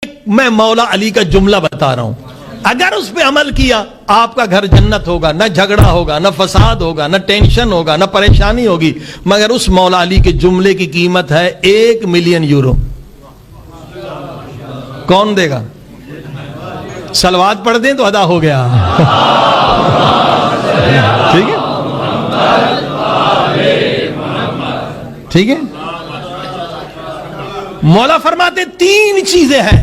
میں مولا علی کا جملہ بتا رہا ہوں، اگر اس پہ عمل کیا آپ کا گھر جنت ہوگا، نہ جھگڑا ہوگا، نہ فساد ہوگا، نہ ٹینشن ہوگا، نہ پریشانی ہوگی، مگر اس مولا علی کے جملے کی قیمت ہے 1 ملین یورو۔ کون دے گا؟ صلوات پڑھ دیں تو ادا ہو گیا۔ ٹھیک ہے، ٹھیک ہے۔ مولا فرماتے 3 چیزیں ہیں،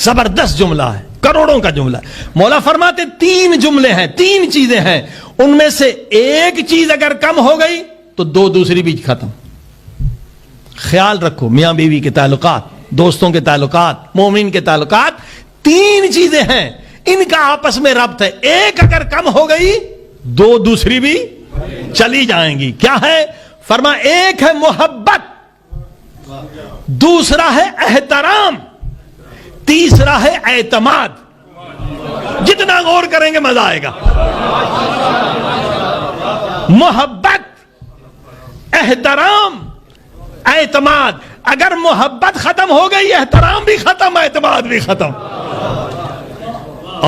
زبردست جملہ ہے، کروڑوں کا جملہ ہے۔ مولا فرماتے 3 جملے ہیں، 3 چیزیں ہیں، ان میں سے ایک چیز اگر کم ہو گئی تو 2 دوسری بھی ختم۔ خیال رکھو، میاں بیوی کے تعلقات، دوستوں کے تعلقات، مومن کے تعلقات، 3 چیزیں ہیں، ان کا آپس میں ربط ہے، ایک اگر کم ہو گئی 2 دوسری بھی چلی جائیں گی۔ کیا ہے؟ فرما ایک ہے محبت، دوسرا ہے احترام، تیسرا ہے اعتماد۔ جتنا غور کریں گے مزہ آئے گا۔ محبت، احترام، اعتماد۔ اگر محبت ختم ہو گئی احترام بھی ختم، اعتماد بھی ختم۔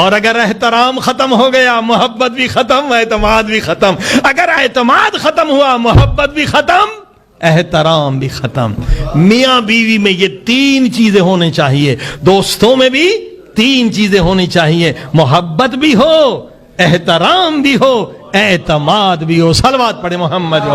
اور اگر احترام ختم ہو گیا محبت بھی ختم، اعتماد بھی ختم۔ اگر اعتماد ختم ہوا محبت بھی ختم، احترام بھی ختم۔ میاں بیوی میں یہ 3 چیزیں ہونی چاہیے، دوستوں میں بھی 3 چیزیں ہونی چاہیے، محبت بھی ہو، احترام بھی ہو، اعتماد بھی ہو۔ صلوات پڑھے محمد۔